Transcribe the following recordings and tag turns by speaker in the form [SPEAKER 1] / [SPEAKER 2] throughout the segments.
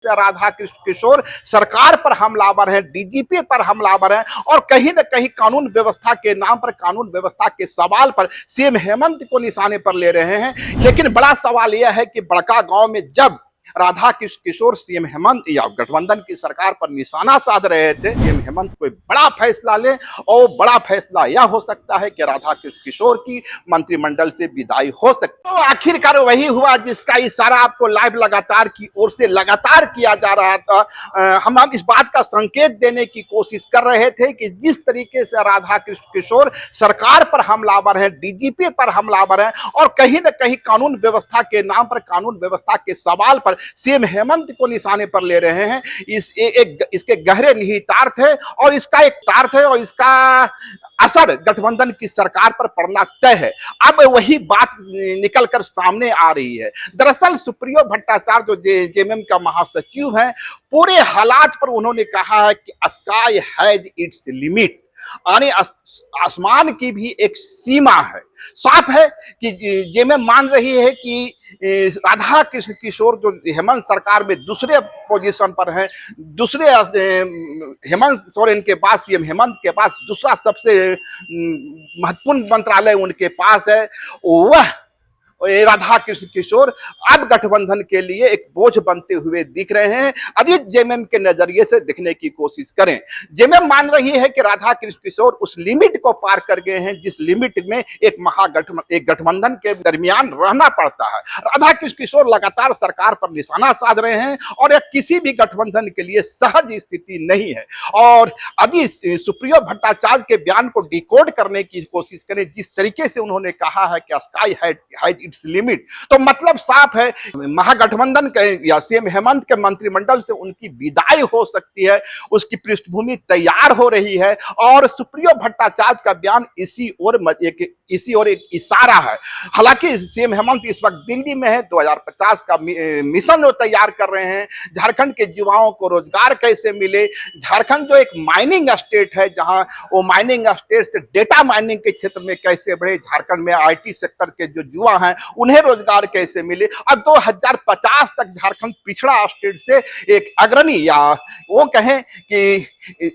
[SPEAKER 1] राधा कृष्ण किशोर सरकार पर हमलावर हैं, डीजीपी पर हमलावर हैं और कहीं न कहीं कानून व्यवस्था के नाम पर, कानून व्यवस्था के सवाल पर सीएम हेमंत को निशाने पर ले रहे हैं। लेकिन बड़ा सवाल यह है कि बड़कागांव में जब राधा कृष्ण किशोर सीएम हेमंत या गठबंधन की सरकार पर निशाना साध रहे थे, सीएम हेमंत कोई बड़ा फैसला ले और बड़ा फैसला यह हो सकता है कि राधा कृष्ण किशोर की मंत्रिमंडल से विदाई हो सकती है। तो आखिरकार वही हुआ जिसका इशारा आपको लाइव लगातार की ओर से लगातार किया जा रहा था। हम इस बात का संकेत देने की कोशिश कर रहे थे कि जिस तरीके से राधा कृष्ण किशोर सरकार पर हमलावर हैं, डीजीपी पर हमलावर हैं और कहीं न कहीं कानून व्यवस्था के नाम पर, कानून व्यवस्था के सवाल पर सीएम हेमंत को निशाने पर ले रहे हैं। इसके गहरे निहितार्थ है और इसका एक तार्थ है और इसका असर गठबंधन की सरकार पर पड़ना तय है। अब वही बात निकलकर सामने आ रही है। दरअसल सुप्रियो भट्टाचार्य जो जेएमएम का महासचिव है, पूरे हालात पर उन्होंने कहा है कि स्काई हैज इट्स लिमिट, यानी आसमान की भी एक सीमा है। साफ है कि जेएमएम मान रही है कि राधा कृष्ण किशोर जो हेमंत सरकार में दूसरे पोजीशन पर हैं, दूसरे हेमंत सोरेन के पास, सीएम हेमंत के पास दूसरा सबसे महत्वपूर्ण मंत्रालय उनके पास है, वह राधा कृष्ण किशोर अब गठबंधन के लिए एक बोझ बनते हुए दिख रहे हैं। अभी जेएमएम के नजरिए से देखने की कोशिश करें, जेएमएम मान रही है कि राधा कृष्ण किशोर उस लिमिट को पार कर गए हैं जिस लिमिट में एक गठबंधन के दरमियान रहना पड़ता है। राधा कृष्ण किशोर लगातार सरकार पर निशाना साध रहे हैं और यह किसी भी गठबंधन के लिए सहज स्थिति नहीं है। और अभी सुप्रियो भट्टाचार्य के बयान को डिकोड करने की कोशिश करें, जिस तरीके से उन्होंने कहा है कि स्काई हैज इट्स लिमिट, तो मतलब साफ है महागठबंधन के या सीएम हेमंत के मंत्रिमंडल से उनकी विदाई हो सकती है। उसकी पृष्ठभूमि तैयार हो रही है और सुप्रियो भट्टाचार्य का बयान इसी ओर एक इशारा है। हालांकि सीएम हेमंत इस वक्त दिल्ली में है, 2050 का मिशन वो तैयार कर रहे हैं। झारखंड के युवाओं को रोजगार कैसे मिले, झारखंड जो एक माइनिंग स्टेट है, जहां वो माइनिंग स्टेट से डेटा माइनिंग के क्षेत्र में कैसे बढ़े, झारखंड में आईटी सेक्टर के जो युवा हैं उन्हें रोजगार कैसे मिले। अब 2050 तक झारखंड पिछड़ा स्टेट से एक अग्रणी या वो कहें कि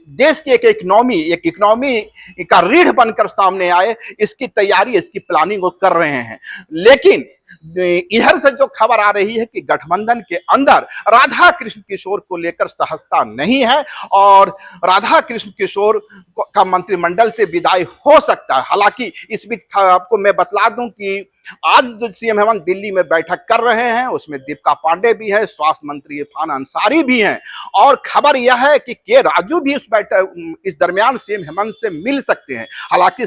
[SPEAKER 1] देश की एक इकोनॉमी का रीढ़ बनकर सामने आए, इसकी तैयारी, इसकी प्लानिंग वो कर रहे हैं। लेकिन इधर से जो खबर आ रही है कि गठबंधन के अंदर राधा कृष्ण किशोर को लेकर सहजता नहीं है और राधा कृष्ण किशोर का मंत्रिमंडल से विदाई हो सकता है। हालांकि इस बीच आपको मैं बतला दूं कि आज जो सीएम हेमंत दिल्ली में बैठक कर रहे हैं उसमें दीपिका पांडे भी है, स्वास्थ्य मंत्री इरफान अंसारी भी हैं और खबर यह है कि के राजू भी इस दरमियान सीएम हेमंत से मिल सकते हैं। हालांकि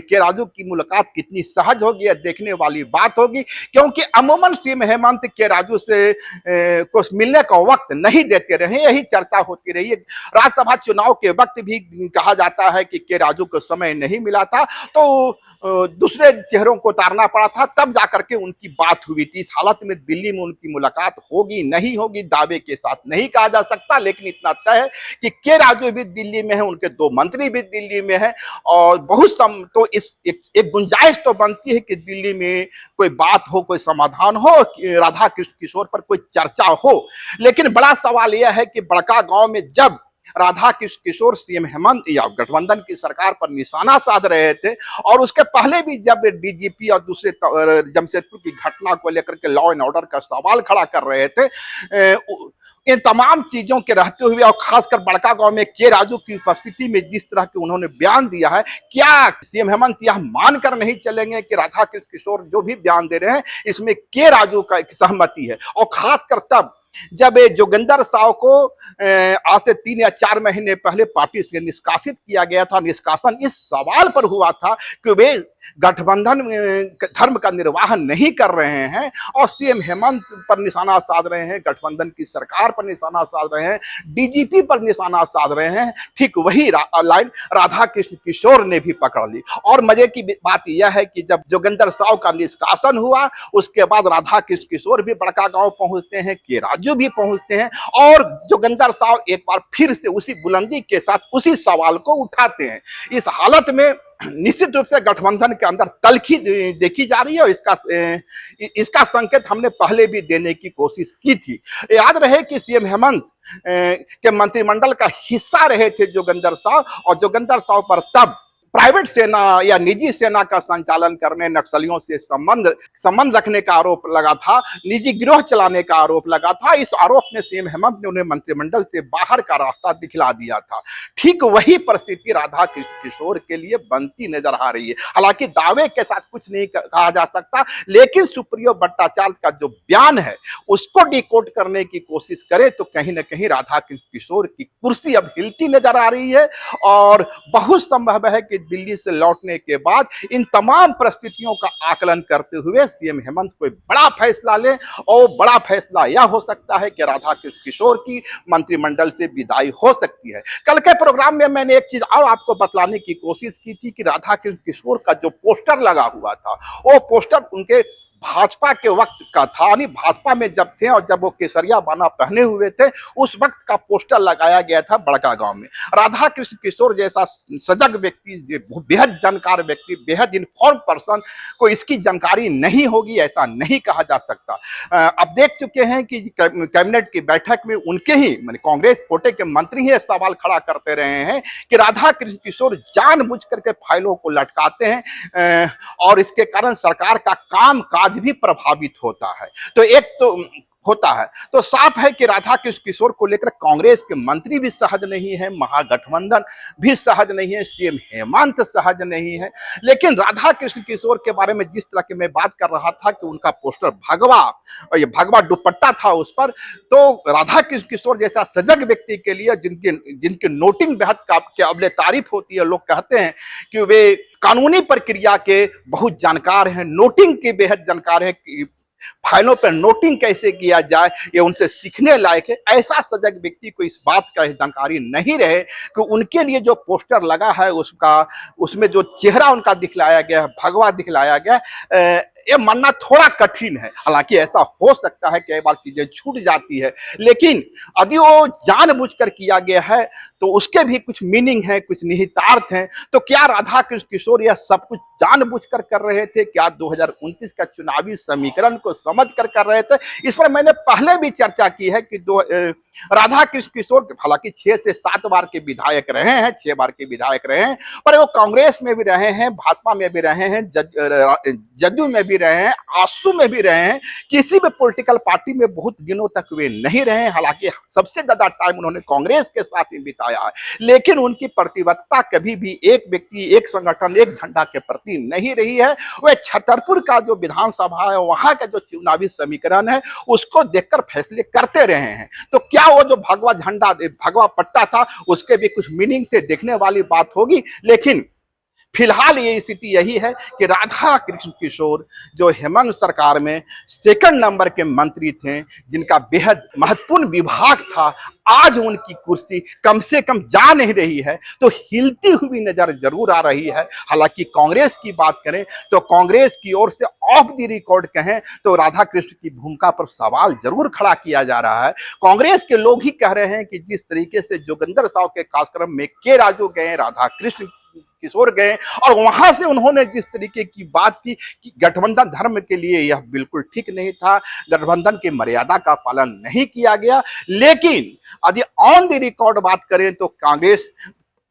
[SPEAKER 1] के राजू की मुलाकात कितनी सहज होगी यह देखने वाली बात होगी, क्योंकि अमूमन सीएम हेमंत के राजू से को मिलने का वक्त नहीं देते रहे, यही चर्चा होती रही है। राज्यसभा चुनाव के वक्त भी कहा जाता है कि के राजू को समय नहीं मिला था तो दूसरे चेहरों को उतारना पड़ा था, तब जाकर के उनकी बात हुई थी। इस हालत में दिल्ली में उनकी मुलाकात होगी नहीं होगी दावे के साथ नहीं कहा जा सकता, लेकिन इतना तय है कि के राजू भी दिल्ली में है, उनके 2 मंत्री भी दिल्ली में है और बहुत तो इस एक गुंजाइश तो बनती है कि दिल्ली में कोई बात हो, कोई समाधान हो, राधा कृष्ण किशोर पर कोई चर्चा हो। लेकिन बड़ा सवाल यह है कि बड़कागांव में जब राधा कृष्ण किशोर सीएम हेमंत या गठबंधन की सरकार पर निशाना साध रहे थे और उसके पहले भी जब डीजीपी और दूसरे जमशेदपुर की घटना को लेकर के लॉ एंड ऑर्डर का सवाल खड़ा कर रहे थे, इन तमाम चीजों के रहते हुए और खासकर बड़कागांव में के राजू की उपस्थिति में जिस तरह के उन्होंने बयान दिया है, क्या सीएम हेमंत यह मानकर नहीं चलेंगे कि राधा कृष्ण किशोर जो भी बयान दे रहे हैं इसमें के राजू का एक सहमति है? और खासकर तब जब जोगिंदर साव को आज से 3 या 4 महीने पहले पार्टी से निष्कासित किया गया था। निष्कासन इस सवाल पर हुआ था कि वे गठबंधन धर्म का निर्वाह नहीं कर रहे हैं और सीएम हेमंत पर निशाना साध रहे हैं, गठबंधन की सरकार पर निशाना साध रहे हैं, डीजीपी पर निशाना साध रहे हैं। ठीक वही लाइन राधा कृष्ण किशोर ने भी पकड़ ली। और मजे की बात यह है कि जब जोगिंदर साव का निष्कासन हुआ उसके बाद राधा कृष्ण किशोर भी बड़कागांव पहुंचते हैं, के राजू भी पहुंचते हैं और जोगिंदर साव एक बार फिर से उसी बुलंदी के साथ उसी सवाल को उठाते हैं। इस हालत में निश्चित रूप से गठबंधन के अंदर तल्खी देखी जा रही है और इसका संकेत हमने पहले भी देने की कोशिश की थी। याद रहे कि सीएम हेमंत के मंत्रिमंडल का हिस्सा रहे थे जोगिंदर साव, और जोगिंदर साव पर तब प्राइवेट सेना या निजी सेना का संचालन करने, नक्सलियों से संबंध रखने का आरोप लगा था, निजी गिरोह चलाने का आरोप लगा था। इस आरोप में सीएम हेमंत ने उन्हें मंत्रिमंडल से बाहर का रास्ता दिखला दिया था। ठीक वही परिस्थिति राधा कृष्ण किशोर के लिए बनती नजर आ रही है। हालांकि दावे के साथ कुछ नहीं कहा जा सकता, लेकिन सुप्रियो भट्टाचार्य का जो बयान है उसको डिकोड करने की कोशिश करें तो कहीं ना कहीं राधा कृष्ण किशोर की कुर्सी अब हिलती नजर आ रही है। और बहुत संभव है कि दिल्ली से लौटने के बाद इन तमाम परिस्थितियों का आकलन करते हुए सीएम हेमंत कोई बड़ा फैसला ले, और बड़ा फैसला यह हो सकता है कि राधा कृष्ण किशोर की मंत्रिमंडल से विदाई हो सकती है। कल के प्रोग्राम में मैंने एक चीज और आपको बतलाने की कोशिश की थी कि राधा कृष्ण किशोर का जो पोस्टर लगा हुआ था, वो पोस्टर उनके भाजपा के वक्त का था, यानी भाजपा में जब थे और जब वो केसरिया बाना पहने हुए थे, उस वक्त का पोस्टर लगाया गया था बड़का गांव में। राधा कृष्ण किशोर जैसा सजग व्यक्ति, बेहद जानकार व्यक्ति, बेहद इन्फॉर्म पर्सन को इसकी जानकारी नहीं होगी, ऐसा नहीं कहा जा सकता। अब देख चुके हैं कि कैबिनेट की बैठक में उनके ही कांग्रेस कोटे के मंत्री ही सवाल खड़ा करते रहे हैं कि राधा कृष्ण किशोर जानबूझ करके फाइलों को लटकाते हैं और इसके कारण सरकार का काम काज भी प्रभावित होता है। तो एक तो होता है, तो साफ है कि राधा कृष्ण किशोर को लेकर कांग्रेस के मंत्री भी सहज नहीं है, महागठबंधन भी सहज नहीं है, सीएम हेमंत सहज नहीं है। लेकिन राधा कृष्ण किशोर के बारे में जिस तरह की मैं बात कर रहा था कि उनका पोस्टर भगवा, और ये भगवा दुपट्टा था उस पर, तो राधा कृष्ण किशोर जैसा सजग व्यक्ति के लिए जिनकी नोटिंग बेहद काबिल तारीफ होती है, लोग कहते हैं कि वे कानूनी प्रक्रिया के बहुत जानकार हैं, नोटिंग के बेहद जानकार हैं, फाइलों पर नोटिंग कैसे किया जाए ये उनसे सीखने लायक है। ऐसा सजग व्यक्ति को इस बात का जानकारी नहीं रहे कि उनके लिए जो पोस्टर लगा है उसमें जो चेहरा उनका दिखलाया गया है, भगवा दिखलाया गया, ये मानना थोड़ा कठिन है। हालांकि ऐसा हो सकता है कि कई बार चीजें छूट जाती है, लेकिन यदि वो जानबूझकर किया गया है तो उसके भी कुछ मीनिंग है, कुछ निहितार्थ हैं। तो क्या राधा कृष्ण किशोर यह सब कुछ जानबूझकर कर रहे थे? क्या 2029 का चुनावी समीकरण को समझ कर रहे थे? इस पर मैंने पहले भी चर्चा की है कि राधा कृष्ण किशोर हालांकि 6 से 7 बार के विधायक रहे हैं, 6 बार के विधायक रहे हैं, पर वो कांग्रेस में भी रहे हैं, भाजपा में भी रहे हैं, जदयू में भी रहे हैं, आसू में भी रहे हैं, किसी भी पॉलिटिकल पार्टी में बहुत दिनों तक वे नहीं रहे हैं। हालांकि सबसे ज्यादा टाइम उन्होंने कांग्रेस के साथ ही बिताया है, लेकिन उनकी प्रतिबद्धता कभी भी एक व्यक्ति, एक संगठन, एक झंडा के प्रति नहीं रही है। वह छतरपुर का जो विधानसभा है, वहां का जो चुनावी समीकरण है, उसको देखकर फैसले करते रहे हैं। तो क्या वो जो भगवा झंडा, भगवा पट्टा था, उसके भी कुछ मीनिंग थे, देखने वाली बात होगी। लेकिन फिलहाल ये स्थिति यही है कि राधा कृष्ण किशोर जो हेमंत सरकार में सेकंड नंबर के मंत्री थे, जिनका बेहद महत्वपूर्ण विभाग था, आज उनकी कुर्सी कम से कम जा नहीं रही है, तो हिलती हुई नजर जरूर आ रही है। हालांकि कांग्रेस की बात करें तो कांग्रेस की ओर से ऑफ द रिकॉर्ड कहें तो राधा कृष्ण की भूमिका पर सवाल जरूर खड़ा किया जा रहा है। कांग्रेस के लोग ही कह रहे हैं कि जिस तरीके से जोगिंदर साव के कार्यक्रम में के राजू गए, राधा कृष्ण किशोर गए, और वहां से उन्होंने जिस तरीके की बात की कि गठबंधन धर्म के लिए यह बिल्कुल ठीक नहीं था, गठबंधन की मर्यादा का पालन नहीं किया गया। लेकिन यदि ऑन द रिकॉर्ड बात करें तो कांग्रेस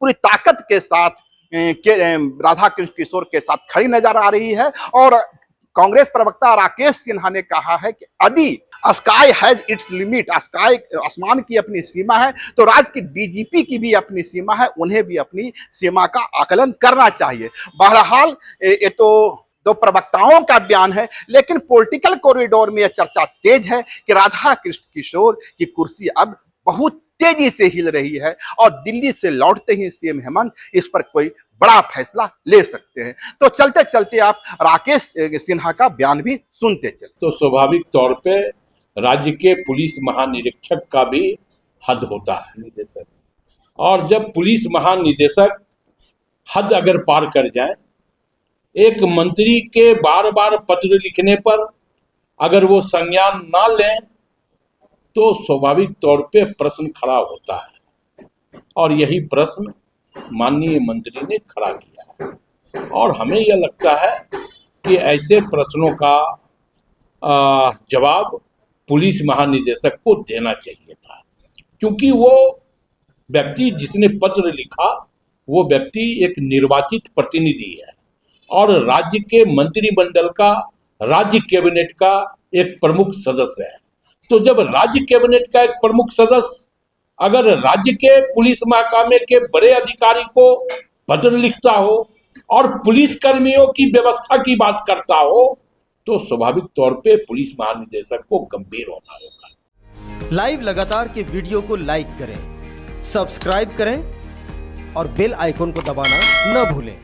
[SPEAKER 1] पूरी ताकत के साथ राधा कृष्ण किशोर के साथ खड़ी नजर आ रही है। और कांग्रेस प्रवक्ता राकेश सिन्हा ने कहा है कि यदि sky has its limit, sky आसमान की अपनी सीमा है, तो राज्य की डीजीपी की भी अपनी सीमा है, उन्हें भी अपनी सीमा का आकलन करना चाहिए। बहरहाल ये तो दो प्रवक्ताओं का बयान है, लेकिन पॉलिटिकल कॉरिडोर में यह चर्चा तेज है कि राधा कृष्ण किशोर की कुर्सी अब बहुत तेजी से हिल रही है और दिल्ली से लौटते ही सीएम हेमंत इस पर कोई बड़ा फैसला ले सकते हैं। तो चलते चलते आप राकेश सिन्हा का बयान भी सुनते चले।
[SPEAKER 2] तो स्वाभाविक तौर पे राज्य के पुलिस महानिरीक्षक का भी हद होता है निदेशक, और जब पुलिस महानिदेशक हद अगर पार कर जाए, एक मंत्री के बार बार पत्र लिखने पर अगर वो संज्ञान ना लें, तो स्वाभाविक तौर पे प्रश्न खड़ा होता है, और यही प्रश्न माननीय मंत्री ने खड़ा किया है। और हमें यह लगता है कि ऐसे प्रश्नों का जवाब पुलिस महानिदेशक को देना चाहिए था, क्योंकि वो व्यक्ति जिसने पत्र लिखा वो व्यक्ति एक निर्वाचित प्रतिनिधि है और राज्य के मंत्रिमंडल का, राज्य कैबिनेट का एक प्रमुख सदस्य है। तो जब राज्य कैबिनेट का एक प्रमुख सदस्य अगर राज्य के पुलिस महकमे के बड़े अधिकारी को पत्र लिखता हो और पुलिस कर्मियों की व्यवस्था की बात करता हो, तो स्वाभाविक तौर पे पुलिस महानिदेशक को गंभीर होना होगा।
[SPEAKER 3] लाइव लगातार के वीडियो को लाइक करें, सब्सक्राइब करें और बेल आइकन को दबाना न भूलें।